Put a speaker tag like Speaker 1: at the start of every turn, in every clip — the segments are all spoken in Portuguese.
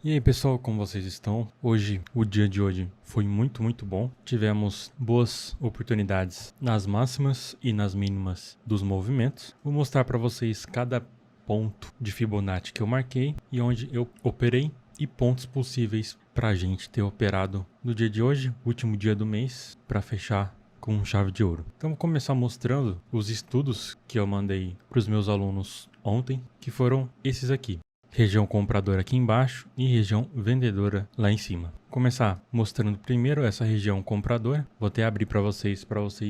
Speaker 1: E aí pessoal, como vocês estão? O dia de hoje foi muito bom. Tivemos boas oportunidades nas máximas e nas mínimas dos movimentos. Vou mostrar para vocês cada ponto de Fibonacci que eu marquei e onde eu operei e pontos possíveis para a gente ter operado no dia de hoje, último dia do mês, para fechar com chave de ouro. Então vou começar mostrando os estudos que eu mandei para os meus alunos ontem, que foram esses aqui. Região compradora aqui embaixo e região vendedora lá em cima. Vou começar mostrando primeiro essa região compradora. Vou até abrir para vocês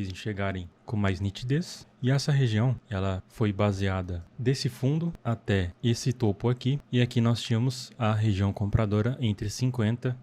Speaker 1: enxergarem com mais nitidez. E essa região, ela foi baseada desse fundo até esse topo aqui. E aqui nós tínhamos a região compradora entre 50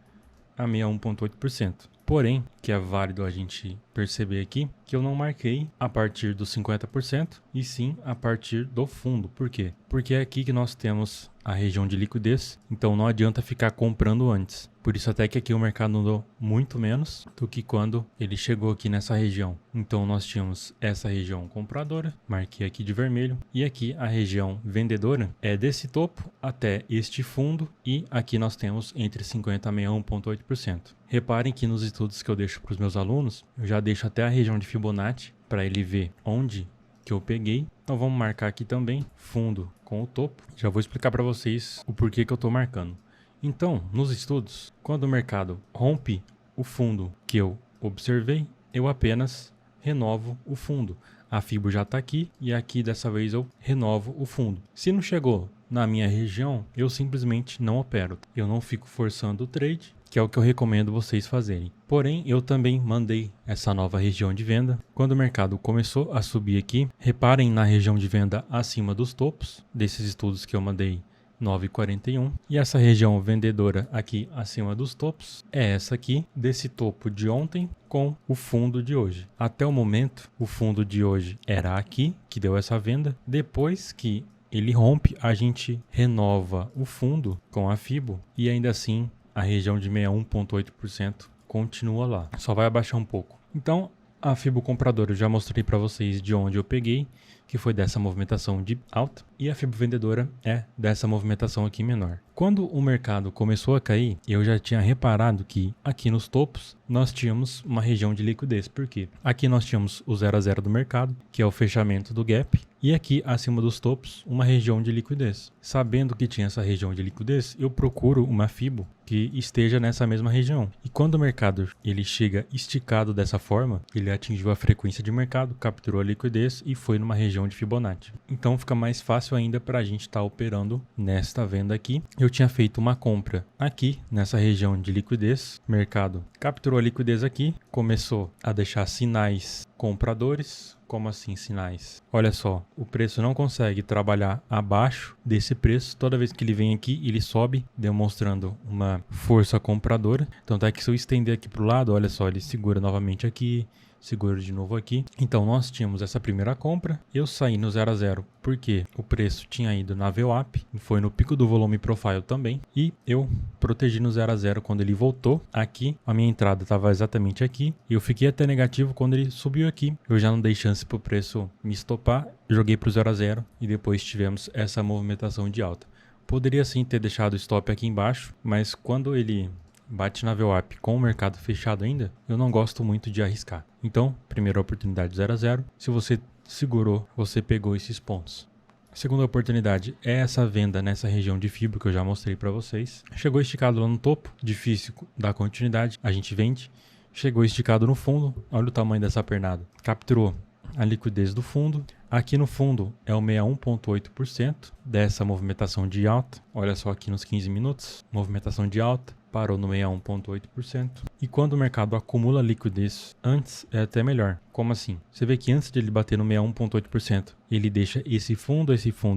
Speaker 1: a 61,8%. Porém, que é válido a gente perceber aqui, que eu não marquei a partir dos 50% e sim a partir do fundo. Por quê? Porque é aqui que nós temos a região de liquidez, então não adianta ficar comprando antes. Por isso até que aqui o mercado andou muito menos do que quando ele chegou aqui nessa região. Então nós tínhamos essa região compradora, marquei aqui de vermelho, e aqui a região vendedora é desse topo até este fundo, e aqui nós temos entre 50 a 61,8%. Reparem que nos estudos que eu deixo para os meus alunos, eu já deixo até a região de Fibonacci para ele ver onde que eu peguei. Então vamos marcar aqui também fundo com o topo. Já vou explicar para vocês o porquê que eu estou marcando. Então, nos estudos, quando o mercado rompe o fundo que eu observei, eu apenas renovo o fundo. A Fibo já está aqui e aqui dessa vez eu renovo o fundo. Se não chegou na minha região, eu simplesmente não opero. Eu não fico forçando o trade, que é o que eu recomendo vocês fazerem. Porém, eu também mandei essa nova região de venda. Quando o mercado começou a subir aqui, reparem na região de venda acima dos topos desses estudos que eu mandei 9,41. E essa região vendedora aqui acima dos topos é essa aqui, desse topo de ontem com o fundo de hoje. Até o momento, o fundo de hoje era aqui, que deu essa venda. Depois que ele rompe, a gente renova o fundo com a Fibo e ainda assim a região de 61,8% continua lá. Só vai abaixar um pouco. Então, a Fibo compradora eu já mostrei para vocês de onde eu peguei, que foi dessa movimentação de alta, e a Fibo vendedora é dessa movimentação aqui menor. Quando o mercado começou a cair, eu já tinha reparado que aqui nos topos nós tínhamos uma região de liquidez. Por quê? Aqui nós tínhamos o 0 a 0 do mercado, que é o fechamento do gap, e aqui acima dos topos uma região de liquidez. Sabendo que tinha essa região de liquidez, eu procuro uma Fibo que esteja nessa mesma região. E quando o mercado ele chega esticado dessa forma, ele atingiu a frequência de mercado, capturou a liquidez e foi numa região de Fibonacci. Então fica mais fácil ainda para a gente estar operando nesta venda aqui. Eu tinha feito uma compra aqui nessa região de liquidez, mercado capturou a liquidez aqui, começou a deixar sinais compradores. Como assim sinais? Olha só, o preço não consegue trabalhar abaixo desse preço. Toda vez que ele vem aqui, ele sobe, demonstrando uma força compradora. Então tá que se eu estender aqui para o lado, olha só, ele segura novamente aqui, segura de novo aqui. Então nós tínhamos essa primeira compra, eu saí no 0 a 0 porque o preço tinha ido na VWAP, foi no pico do volume profile também, e eu protegi no 0 a 0 quando ele voltou aqui. A minha entrada estava exatamente aqui e eu fiquei até negativo quando ele subiu aqui. Eu já não dei chance para o preço me estopar, joguei para o 0 a 0 e depois tivemos essa movimentação de alta. Poderia sim ter deixado o stop aqui embaixo, mas quando ele bate na VWAP com o mercado fechado ainda, eu não gosto muito de arriscar. Então, primeira oportunidade 0 a 0. Se você segurou, você pegou esses pontos. A segunda oportunidade é essa venda nessa região de Fibo que eu já mostrei para vocês. Chegou esticado lá no topo, difícil dar continuidade, a gente vende. Chegou esticado no fundo, olha o tamanho dessa pernada. Capturou a liquidez do fundo. Aqui no fundo é o 61,8% dessa movimentação de alta. Olha só aqui nos 15 minutos, movimentação de alta. Parou no 61,8%. E quando o mercado acumula liquidez antes, é até melhor. Como assim? Você vê que antes de ele bater no 61,8%, ele deixa esse fundo e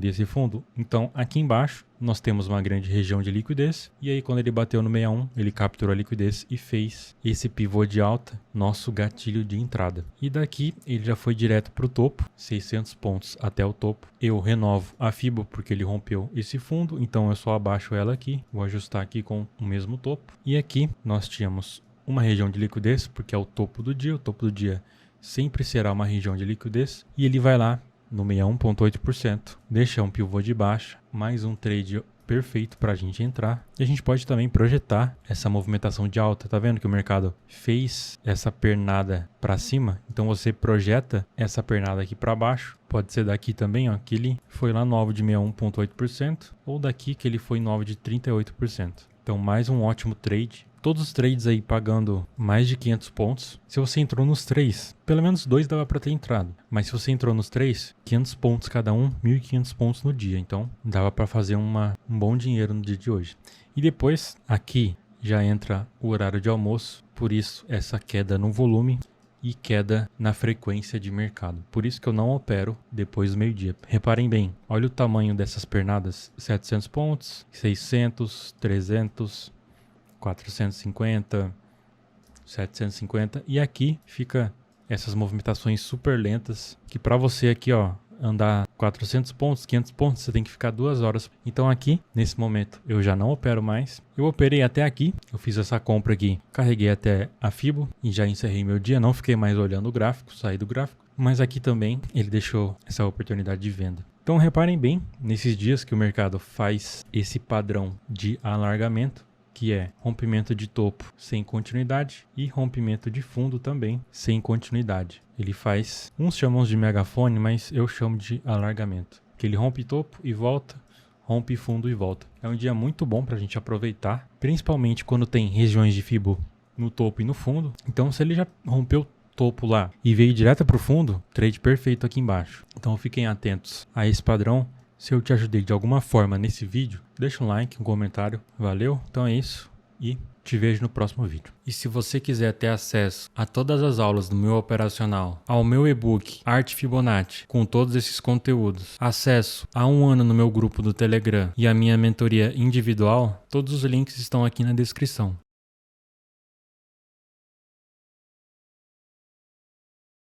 Speaker 1: esse fundo. Então, aqui embaixo, nós temos uma grande região de liquidez. E aí, quando ele bateu no 61, ele capturou a liquidez e fez esse pivô de alta, nosso gatilho de entrada. E daqui, ele já foi direto para o topo, 600 pontos até o topo. Eu renovo a Fibo porque ele rompeu esse fundo, então eu só abaixo ela aqui. Vou ajustar aqui com o mesmo topo. E aqui, nós tínhamos uma região de liquidez, porque é o topo do dia. O topo do dia sempre será uma região de liquidez. E ele vai lá no 61,8%, deixa um pivô de baixa, mais um trade perfeito para a gente entrar. E a gente pode também projetar essa movimentação de alta. Tá vendo que o mercado fez essa pernada para cima? Então você projeta essa pernada aqui para baixo. Pode ser daqui também, ó, que ele foi lá no alvo de 61,8%, ou daqui que ele foi no alvo de 38%. Então mais um ótimo trade. Todos os trades aí pagando mais de 500 pontos. Se você entrou nos 3, pelo menos 2 dava para ter entrado. Mas se você entrou nos 3, 500 pontos cada um, 1.500 pontos no dia. Então dava para fazer um bom dinheiro no dia de hoje. E depois aqui já entra o horário de almoço. Por isso essa queda no volume e queda na frequência de mercado. Por isso que eu não opero depois do meio-dia. Reparem bem, olha o tamanho dessas pernadas. 700 pontos, 600, 300... 450, 750 e aqui fica essas movimentações super lentas que para você aqui, ó, andar 400 pontos, 500 pontos, você tem que ficar 2 horas. Então aqui, nesse momento, eu já não opero mais. Eu operei até aqui, eu fiz essa compra aqui, carreguei até a Fibo e já encerrei meu dia, não fiquei mais olhando o gráfico, saí do gráfico. Mas aqui também ele deixou essa oportunidade de venda. Então reparem bem, nesses dias que o mercado faz esse padrão de alargamento, que é rompimento de topo sem continuidade e rompimento de fundo também sem continuidade. Ele faz, uns chamam de megafone, mas eu chamo de alargamento. Que ele rompe topo e volta, rompe fundo e volta. É um dia muito bom para a gente aproveitar, principalmente quando tem regiões de Fibo no topo e no fundo. Então se ele já rompeu topo lá e veio direto para o fundo, trade perfeito aqui embaixo. Então fiquem atentos a esse padrão. Se eu te ajudei de alguma forma nesse vídeo, deixa um like, um comentário. Valeu? Então é isso e te vejo no próximo vídeo. E se você quiser ter acesso a todas as aulas do meu operacional, ao meu e-book Arte Fibonacci, com todos esses conteúdos, acesso a 1 ano no meu grupo do Telegram e a minha mentoria individual, todos os links estão aqui na descrição.